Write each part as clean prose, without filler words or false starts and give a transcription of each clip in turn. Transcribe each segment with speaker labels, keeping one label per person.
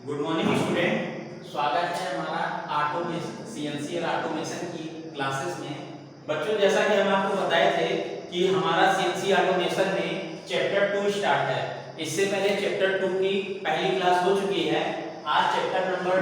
Speaker 1: Good morning student, स्वागत है हमारा ऑटोमेशन सीएनसी और ऑटोमेशन की क्लासेस में। बच्चों, जैसा कि हम आपको बताए थे कि हमारा सीएनसी ऑटोमेशन में चैप्टर 2 स्टार्ट है। इससे पहले चैप्टर 2 की पहली क्लास हो चुकी है। आज चैप्टर नंबर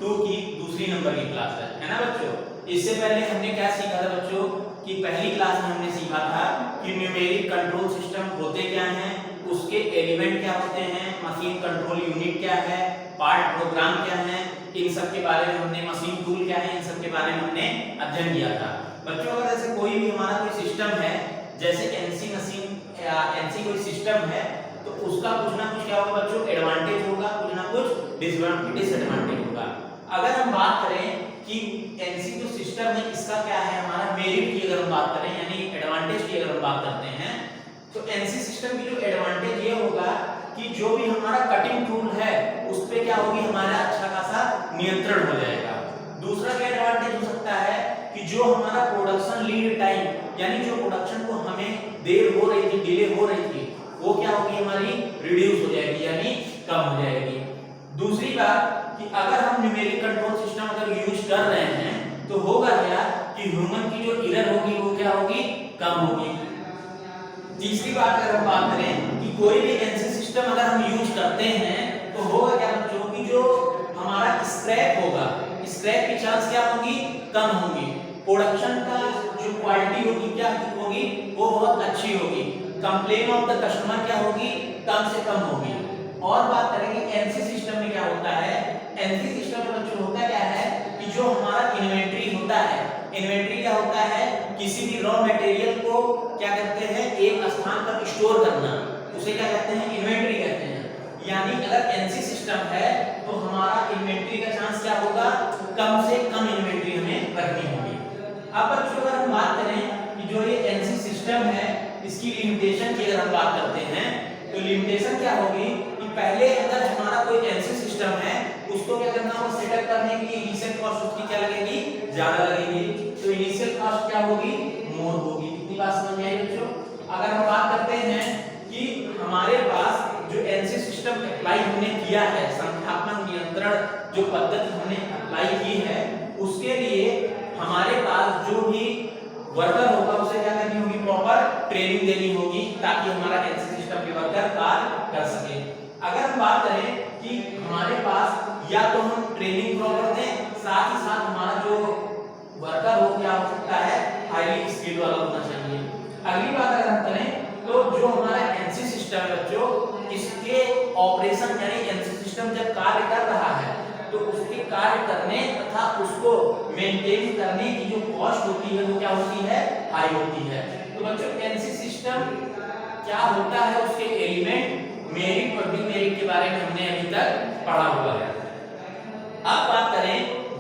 Speaker 1: 2 की दूसरी नंबर की क्लास है ना बच्चों। इससे पहले हमने क्या सीखा था बच्चों कि पहली क्लास में हमने सीखा था कि न्यूमेरिक कंट्रोल सिस्टम होते क्या हैं, उसके एलिमेंट क्या होते हैं, मशीन कंट्रोल यूनिट क्या है, पार्ट प्रोग्राम क्या है, इन सब के बारे में हमने, मशीन टूल क्या है, इन सब के बारे में हमने अध्ययन किया था। बच्चों, अगर ऐसे कोई भी हमारा कोई सिस्टम है, जैसे एनसी मशीन या एनसी कोई सिस्टम है, तो उसका कुछ ना कुछ क्या होगा बच्चों, एडवांटेज होगा, कुछ ना कुछ डिसएडवांटेज होगा। अगर हम बात करें कि एनसी जो सिस्टम है इसका क्या है, हमारा मेरिट की अगर हम बात करें यानी एडवांटेज की अगर हम बात करते हैं, तो एनसी सिस्टम की जो एडवांटेज ये होगा कि जो भी हमारा कटिंग टूल है उस पे क्या होगी, हमारा अच्छा खासा नियंत्रण हो जाएगा। दूसरा क्या एडवांटेज हो सकता है कि जो हमारा प्रोडक्शन लीड टाइम, यानी जो प्रोडक्शन को हमें देर हो रही थी, डिले हो रही थी, वो क्या होगी, हमारी रिड्यूस हो जाएगी यानी कम हो जाएगी। दूसरी बात कि अगर हम न्यूमेरिक कंट्रोल सिस्टम अगर यूज कर रहे हैं तो होगा क्या कि ह्यूमन की जो एरर होगी वो क्या होगी, कम होगी। तीसरी बात अगर हम बात करें कि कोई भी एनसी सिस्टम अगर हम यूज करते हैं तो होगा क्या बच्चों कि जो हमारा स्क्रैप होगा, स्क्रैप की चांस क्या होगी, कम होगी। प्रोडक्शन का जो क्वालिटी होगी क्या होगी, वो बहुत अच्छी होगी। कंप्लेन ऑफ द कस्टमर क्या होगी, कम से कम होगी। और बात करेंगे एनसी सिस्टम में क्या होता है, एनसी सिस्टम में बच्चों होता क्या है कि जो हमारा इन्वेंटरी होता है, इन्वेंटरी क्या होता है, किसी भी रॉ मटेरियल को क्या करते हैं, एक स्थान पर स्टोर करना, उसे क्या कहते हैं, इन्वेंटरी कहते हैं। यानी अगर एनसी सिस्टम है तो हमारा इन्वेंटरी का चांस क्या होगा, कम से कम इन्वेंटरी हमें रखनी होगी। अब बच्चों अगर हम बात करें कि जो ये एनसी सिस्टम है इसकी लिमिटेशन की अगर हम बात करते हैं तो लिमिटेशन क्या होगी कि पहले अगर हमारा कोई एनसी सिस्टम है उसको क्या करना होगा, सेटअप करने के लिए इनिशियल कॉस्ट उसकी क्या लगेगी, ज्यादा लगेगी। तो इनिशियल कॉस्ट क्या होगी, मोर होगी। इतनी बात समझ में आई बच्चों। अगर हम बात करते हैं कि हमारे पास जो एनसी सिस्टम अप्लाई हमने किया है, संख्यात्मक नियंत्रण जो पद्धति हमने अप्लाई की है, उसके लिए हमारे पास जो भी वर्कर होगा उसे क्या करनी होगी, प्रॉपर ट्रेनिंग देनी होगी ताकि हमारा एनसी सिस्टम के वर्कर कार्य कर सके। अगर हम बात करें कि हमारे पास या तो हम ट्रेनिंग प्रॉपर दें, साथ ही साथ हमारा जो वर्कर हो क्या हो सकता है, हाईली स्किल्ड वाला होना चाहिए। अगली बात अगर हम करें तो जो हमारा एनसी सिस्टम है बच्चों, इसके ऑपरेशन यानी एनसी सिस्टम जब कार्य कर रहा है तो उसके कार्य करने तथा उसको मेंटेन करने की जो कॉस्ट होती है वो क्या होती है, हाई होती है। तो बच्चों एनसी सिस्टम क्या होता है, उसके एलिमेंट, मेरिट और डिमेरिट के बारे में हमने अभी तक पढ़ा हुआ है। अब बात करें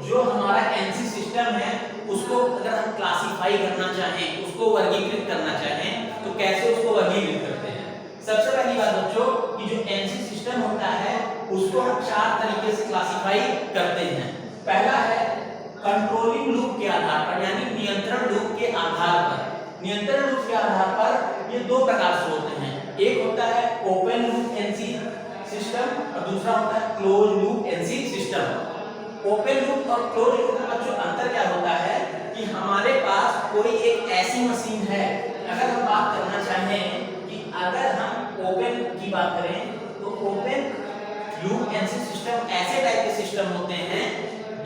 Speaker 1: जो हमारा एनसी सिस्टम है उसको अगर हम क्लासिफाई करना चाहें, उसको वर्गीकृत करना चाहें तो कैसे उसको वर्गीकृत करते हैं। सबसे पहली बात बच्चों कि जो एनसी सिस्टम होता है उसको हम 4 तरीके से क्लासिफाई करते हैं। पहला है कंट्रोलिंग लूप के आधार पर, यानी नियंत्रण लूप के आधार पर। नियंत्रण लूप के आधार पर ये दो प्रकार से होते हैं, एक होता है ओपन लूप एनसी सिस्टम और दूसरा होता है close loop NC system. Open loop और क्लोज लूप में बच्चों अंतर क्या होता है कि हमारे पास कोई एक ऐसी मशीन है, अगर हम बात करना चाहें कि अगर हम ओपन की बात करें तो ओपन लूप एनसी सिस्टम ऐसे टाइप के सिस्टम होते हैं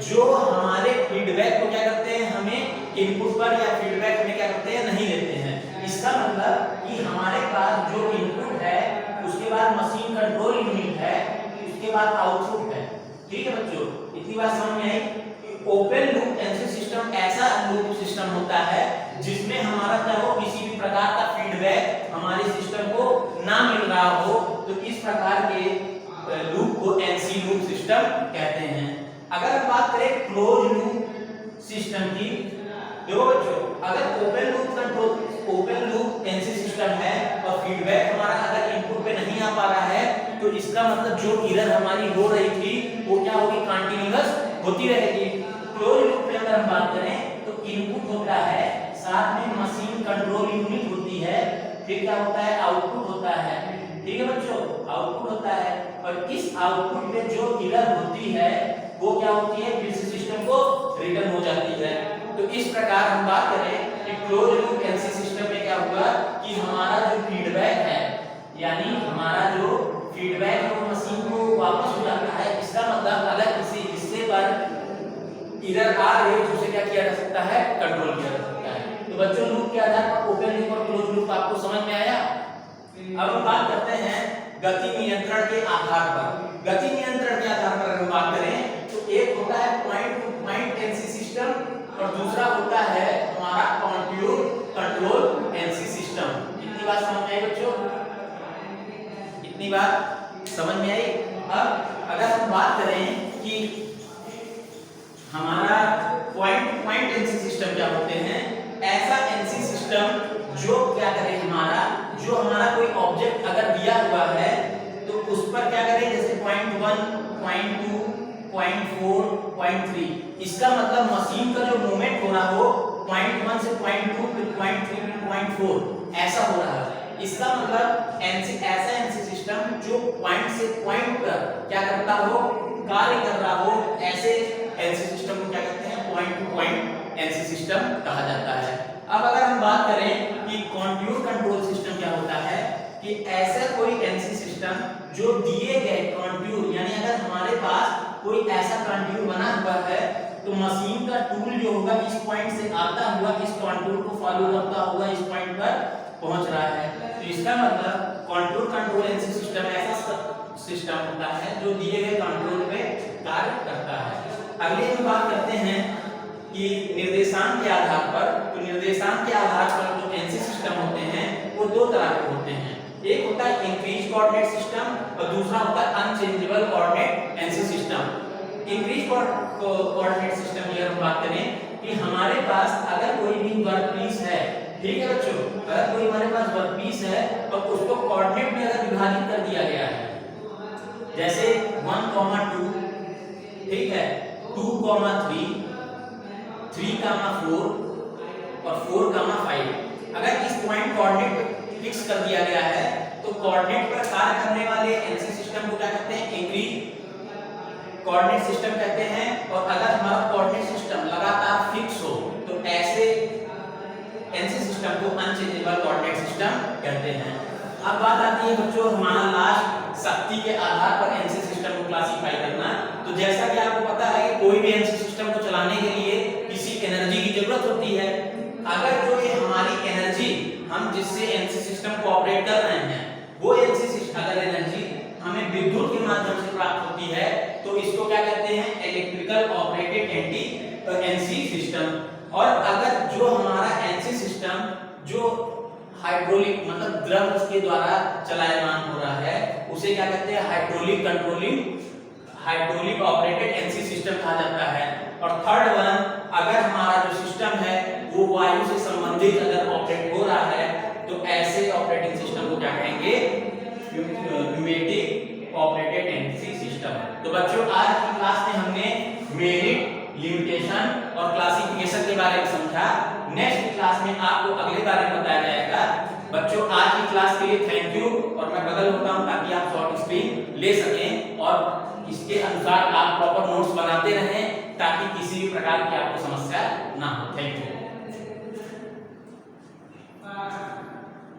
Speaker 1: जो हमारे फीडबैक को क्या करते हैं, हमें इनपुट पर या फीडबैक में क्या करते हैं, नहीं देते हैं। इसका मतलब कि हमारे पास जो इनपुट है उसके बाद मशीन कंट्रोल यूनिट है, उसके बाद आउटपुट है। ठीक है बच्चों, इतनी बात समझ में आई कि ओपन लूप एनसी सिस्टम ऐसा लूप सिस्टम होता है जिसमें हमारा क्या हो, किसी भी प्रकार का फीडबैक हमारे सिस्टम को ना मिल रहा हो, तो इस प्रकार के लूप को एनसी लूप सिस्टम कहते हैं। अगर हम बात करें क्लोज लूप सिस्टम की, देखो बच्चों अगर open loop control, open loop NC system है और फीडबैक हमारा अगर इनपुट पे नहीं आ पा रहा है तो इसका मतलब जो एरर हमारी हो रही थी वो क्या होगी, कंटीन्यूअस होती रहेगी। क्लोज लूप में अगर हम बात करें तो इनपुट होता है, साथ में मशीन कंट्रोल यूनिट होती है, फिर क्या होता है, आउटपुट होता है। ठीक है बच्चों, आउटपुट होता है। और इस आउटपुट में जो एरर होती है वो क्या होती है, पीसी सिस्टम को रिटर्न हो जाती है। तो इस प्रकार हम बात करें कि क्लोज लूप एलसी सिस्टम में क्या होगा कि हमारा जो फीडबैक है, यानी हमारा जो फीडबैक है वो मशीन को वापस हो जाता है। इसका मतलब अगर किसी हिस्से पर एरर आ रही है तो उसे क्या किया जा सकता है, कंट्रोल किया जा सकता है। तो बच्चों लूप के आधार पर ओपन लूप और क्लोज लूप आपको समझ में आया। अब हम बात करते हैं गति नियंत्रण के आधार पर। गति नियंत्रण के आधार पर अगर हम बात करें तो एक होता है point two point NC system और दूसरा होता है हमारा कंट्रोल कंट्रोल एनसी सिस्टम। इतनी बात समझ में आई बच्चों, इतनी बात समझ में आई। अब अगर हम बात करें कि हमारा point two point NC system क्या होते हैं, ऐसा एनसी सिस्टम जो क्या करे, जो हमारा कोई ऑब्जेक्ट अगर दिया हुआ है तो उस पर क्या करें, जैसे पॉइंट 1, पॉइंट 2, पॉइंट 4, पॉइंट 3, इसका मतलब मशीन का जो मूवमेंट हो रहा हो पॉइंट 1 से पॉइंट 2 फिर पॉइंट 3 फिर पॉइंट 4 ऐसा हो रहा है। इसका मतलब ऐसा एनसी सिस्टम जो पॉइंट से पॉइंट पर क्या करता हो, कार्य कर रहा हो, ऐसे एनसी सिस्टम को क्या कहते हैं, point two point NC system कहा जाता है। अब अगर हम बात करें कि कंट्रोल कंट्रोल सिस्टम क्या होता है, कि ऐसा कोई एनसी सिस्टम जो दिए गए कंट्रोल, यानी अगर हमारे पास कोई ऐसा कंट्रोल बना हुआ है तो मशीन का टूल जो होगा इस पॉइंट से आता हुआ इस कंट्रोल को फॉलो करता हुआ इस पॉइंट पर पहुंच रहा है। तो इसका मतलब कंट्रोल कंट्रोल एनसी सिस्टम ऐसा सिस्टम होता है जो दिए गए कंट्रोल पे कार्य करता है। अगले हम बात करते हैं कि निर्देशांक के आधार पर, तो निर्देशांक के आधार पर जो एनसी सिस्टम होते हैं वो दो तरह के होते हैं। एक होता है इंक्रीज कोऑर्डिनेट सिस्टम और दूसरा होता है unchangeable coordinate NC system. Increase coordinate system की अगर हम बात करें कि हमारे पास अगर कोई भी वर्कपीस है, ठीक है बच्चों, अगर कोई हमारे पास वर्कपीस है और उसको कोऑर्डिनेट में अगर विभाजित कर दिया गया है, जैसे 1, 2, ठीक है, 2, 3, 3, 4 और 4, 5, अगर इस पॉइंट कोऑर्डिनेट फिक्स कर दिया गया है तो कोऑर्डिनेट पर कार्य करने वाले एनसी सिस्टम को क्या कहते हैं, इंक्रीज कोऑर्डिनेट सिस्टम कहते हैं। और अगर हमारा कोऑर्डिनेट सिस्टम लगातार फिक्स हो तो ऐसे एनसी सिस्टम को अनचेंजेबल कोऑर्डिनेट सिस्टम कहते हैं। अब बात आती है बच्चों हमारा लास्ट शक्ति के आधार पर एनसी सिस्टम को क्लासिफाई करना। तो जैसा कि आपको पता है कि कोई भी एनसी सिस्टम को चलाने के लिए किसी एनर्जी की जरूरत होती है। अगर जो ये हमारी एनर्जी हम जिससे एनसी सिस्टम को ऑपरेट कर रहे हैं वो एनसी सिस्टम अगर एनर्जी हमें विद्युत के माध्यम से प्राप्त होती है तो इसको क्या कहते हैं, इलेक्ट्रिकल ऑपरेटेड एनसी सिस्टम। और अगर जो हमारा एनसी सिस्टम जो हाइड्रोलिक मतलब द्रव के द्वारा चलायमान हो रहा है उसे क्या कहते हैं, हाइड्रोलिक ऑपरेटेड एनसी सिस्टम कहा जाता है। और थर्ड वन, अगर हमारा जो सिस्टम है वो वायु से संबंधित अगर ऑपरेट हो रहा है तो ऐसे ऑपरेटिंग सिस्टम को क्या कहेंगे, न्यूमेटिक ऑपरेटेड एनसी सिस्टम। तो बच्चों आज की क्लास में हमने मेरिट, लिमिटेशन और क्लासिफिकेशन के बारे में समझा। नेक्स्ट क्लास में आपको अगले बारे में बताया जाएगा। बच्चों आज की क्लास के लिए थैंक यू, और मैं बदल होता हूं ताकि आप शॉर्ट स्क्रीन ले सकें और इसके अनुसार आप प्रॉपर नोट्स बनाते रहें ताकि किसी भी प्रकार की आपको समस्या ना हो। Thank you.